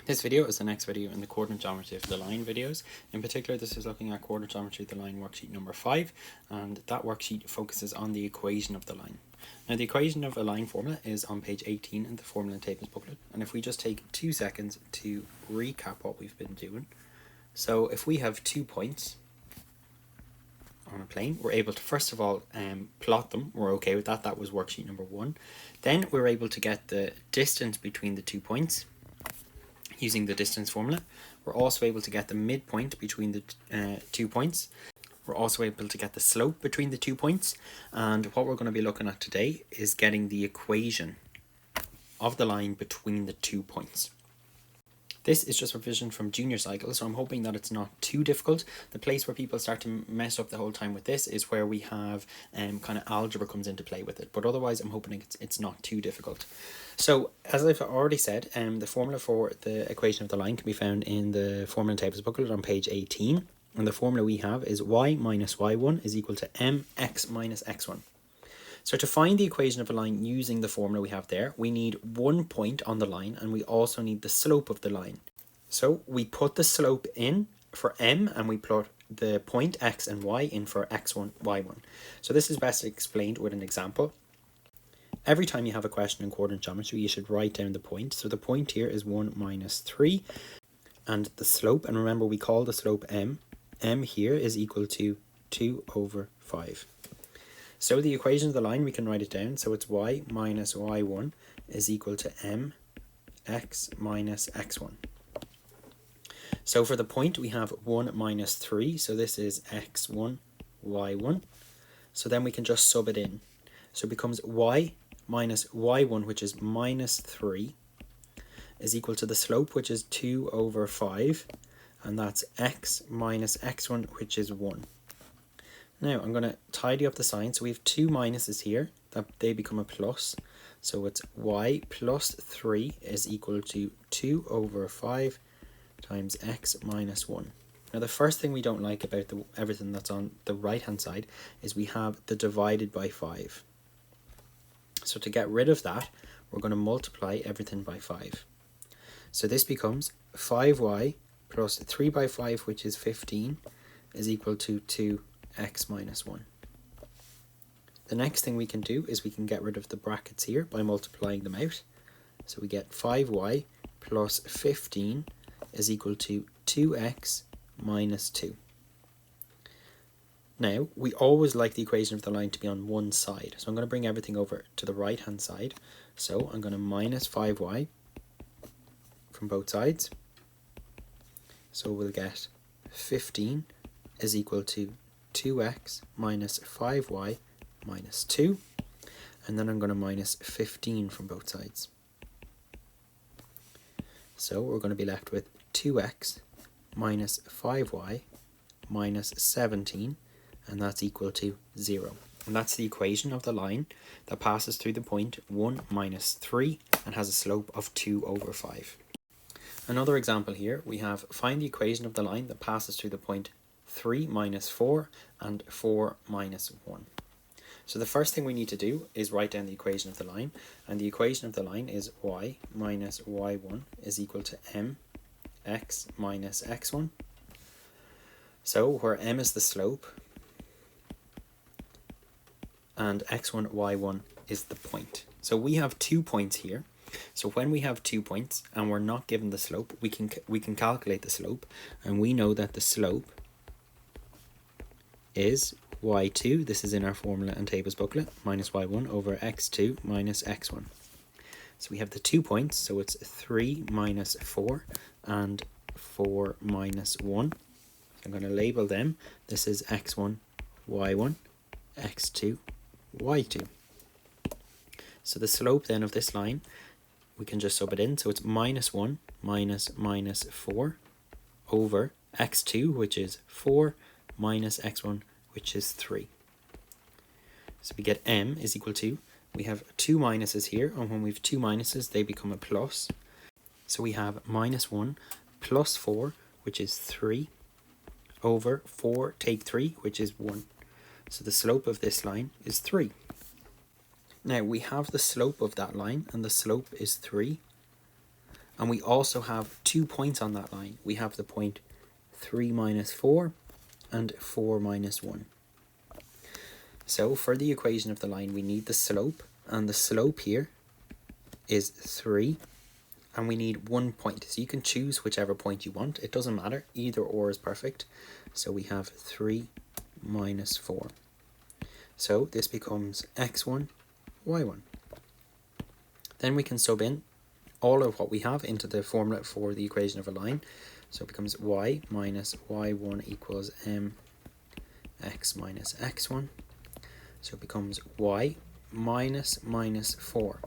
This video is the next video in the coordinate geometry of the line videos. In particular, this is looking at coordinate geometry of the line worksheet number 5, and that worksheet focuses on the equation of the line. Now, the equation of a line formula is on page 18 in the formula and tables booklet, and if we just take 2 seconds to recap what we've been doing. So if we have 2 points on a plane, we're able to first of all plot them. We're okay with that. That was worksheet number 1. Then we're able to get the distance between the 2 points using the distance formula. We're also able to get the midpoint between the 2 points. We're also able to get the slope between the 2 points. And what we're going to be looking at today is getting the equation of the line between the 2 points. This is just revision from junior cycle, so I'm hoping that it's not too difficult. The place where people start to mess up the whole time with this is where we have kind of algebra comes into play with it. But otherwise, I'm hoping it's not too difficult. So, as I've already said, the formula for the equation of the line can be found in the formula and tables booklet on page 18. And the formula we have is y minus y1 is equal to mx minus x1. So to find the equation of a line using the formula we have there, we need 1 point on the line and we also need the slope of the line. So we put the slope in for m and we plot the point x and y in for x1, y1. So this is best explained with an example. Every time you have a question in coordinate geometry, you should write down the point. So the point here is 1 minus 3 and the slope, and remember we call the slope m. M here is equal to 2 over 5. So the equation of the line, we can write it down. So it's y minus y1 is equal to mx minus x1. So for the point, we have 1 minus 3. So this is x1, y1. So then we can just sub it in. So it becomes y minus y1, which is minus 3, is equal to the slope, which is 2 over 5. And that's x minus x1, which is 1. Now I'm going to tidy up the sign. So we have 2 minuses here, that they become a plus. So it's y plus 3 is equal to 2 over 5 times x minus 1. Now the first thing we don't like about everything that's on the right hand side is we have the divided by 5. So to get rid of that, we're going to multiply everything by 5. So this becomes 5y plus 3 by 5, which is 15, is equal to 2x minus 1. The next thing we can do is we can get rid of the brackets here by multiplying them out. So we get 5y plus 15 is equal to 2x minus 2. Now, we always like the equation of the line to be on one side. So I'm going to bring everything over to the right hand side. So I'm going to minus 5y from both sides. So we'll get 15 is equal to 2x minus 5y minus 2. And then I'm going to minus 15 from both sides. So we're going to be left with 2x minus 5y minus 17. And that's equal to 0. And that's the equation of the line that passes through the point 1 minus 3 and has a slope of 2 over 5. Another example here, we have find the equation of the line that passes through the point 3 minus 4 and 4 minus 1. So the first thing we need to do is write down the equation of the line, and the equation of the line is y minus y1 is equal to mx minus x1. So where m is the slope and x1, y1 is the point. So we have 2 points here. So when we have 2 points and we're not given the slope, we can calculate the slope, and we know that the slope is y2, this is in our formula and tables booklet, minus y1 over x2 minus x1. So we have the 2 points, so it's 3 minus 4 and 4 minus 1. I'm going to label them. This is x1, y1, x2, y2. So the slope then of this line, we can just sub it in. So it's minus 1 minus minus 4 over x2, which is 4, minus x1, which is 3. So we get m is equal to, we have 2 minuses here, and when we have 2 minuses, they become a plus. So we have minus 1 plus 4, which is 3, over 4 take 3, which is 1. So the slope of this line is 3. Now we have the slope of that line, and the slope is 3. And we also have 2 points on that line. We have the point 3 minus 4 and 4 minus 1. So for the equation of the line, we need the slope, and the slope here is 3, and we need 1 point. So you can choose whichever point you want. It doesn't matter. Either or is perfect. So we have 3 minus 4. So this becomes x1, y1. Then we can sub in all of what we have into the formula for the equation of a line. So it becomes y minus y1 equals mx minus x1. So it becomes y minus 4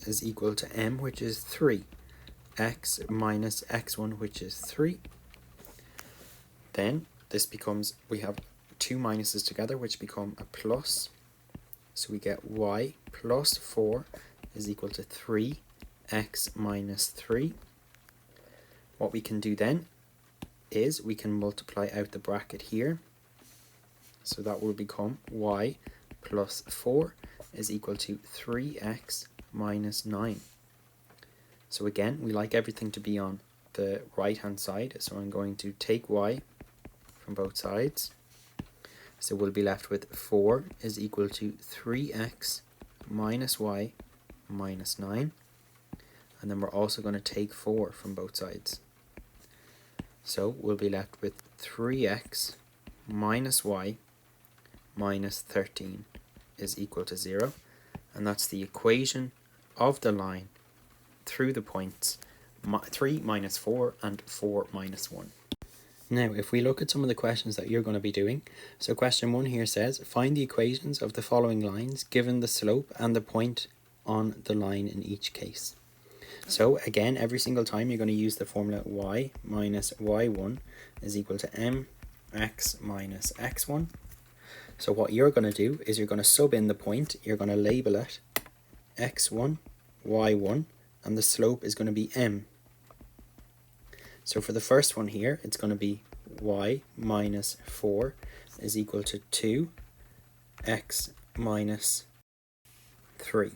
is equal to m, which is 3, x minus x1, which is 3. Then this becomes, we have 2 minuses together, which become a plus. So we get y plus 4 is equal to 3x minus 3. What we can do then is we can multiply out the bracket here. So that will become y plus 4 is equal to 3x minus 9. So again, we like everything to be on the right hand side. So I'm going to take y from both sides. So we'll be left with 4 is equal to 3x minus y minus 9. And then we're also going to take 4 from both sides. So we'll be left with 3x minus y minus 13 is equal to 0. And that's the equation of the line through the points 3 minus 4 and 4 minus 1. Now, if we look at some of the questions that you're going to be doing, so question 1 here says, find the equations of the following lines given the slope and the point on the line in each case. So again, every single time you're going to use the formula y minus y1 is equal to mx minus x1. So what you're going to do is you're going to sub in the point, you're going to label it x1, y1, and the slope is going to be m. So for the first one here, it's going to be y minus 4 is equal to 2x minus 3.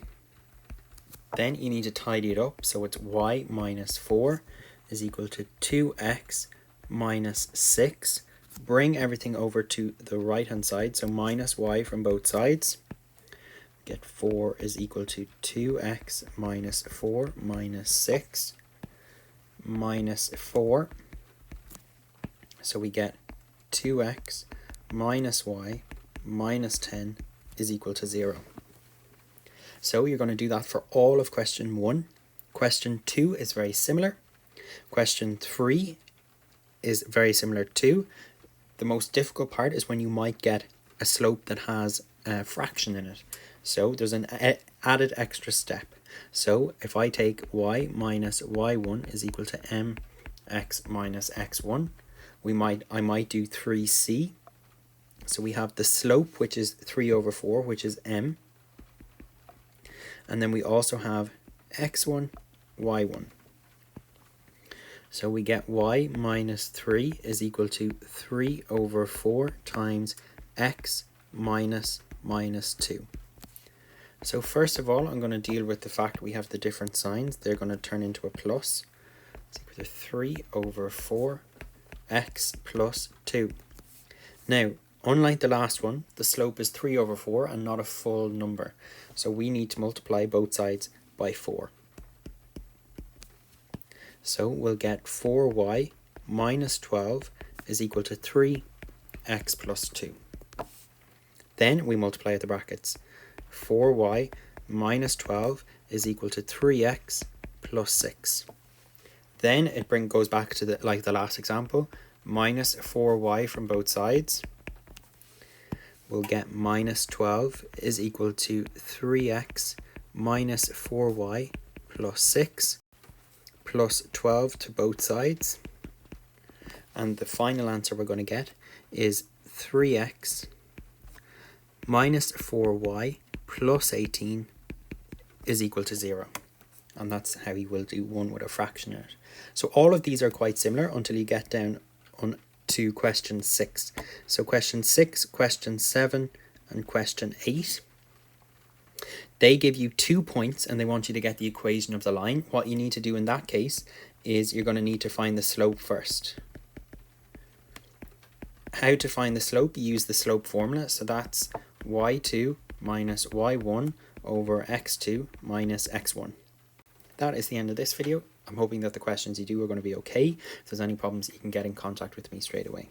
Then you need to tidy it up, so it's y minus 4 is equal to 2x minus 6. Bring everything over to the right hand side, so minus y from both sides. Get 4 is equal to 2x minus 4 minus 6 minus 4. So we get 2x minus y minus 10 is equal to 0. So you're going to do that for all of question 1. Question 2 is very similar. Question 3 is very similar too. The most difficult part is when you might get a slope that has a fraction in it. So there's an added extra step. So if I take y minus y1 is equal to mx minus x1, I might do 3c. So we have the slope, which is 3 over 4, which is m. And then we also have x1, y1. So we get y minus 3 is equal to 3 over 4 times x minus 2. So first of all, I'm going to deal with the fact we have the different signs. They're going to turn into a plus. It's equal to 3 over 4 x plus 2. Now, unlike the last one, the slope is 3 over 4 and not a full number. So we need to multiply both sides by 4. So we'll get 4y minus 12 is equal to 3x plus 2. Then we multiply out the brackets. 4y minus 12 is equal to 3x plus 6. Then it goes back to like the last example, minus 4y from both sides. We'll get minus 12 is equal to 3x minus 4y plus 6 plus 12 to both sides. And the final answer we're going to get is 3x minus 4y plus 18 is equal to 0. And that's how you will do one with a fraction in it. So all of these are quite similar until you get down to question 6. So question 6, question 7 and question 8. They give you 2 points and they want you to get the equation of the line. What you need to do in that case is you're going to need to find the slope first. How to find the slope? You use the slope formula. So that's y2 minus y1 over x2 minus x1. That is the end of this video. I'm hoping that the questions you do are going to be okay. If there's any problems, you can get in contact with me straight away.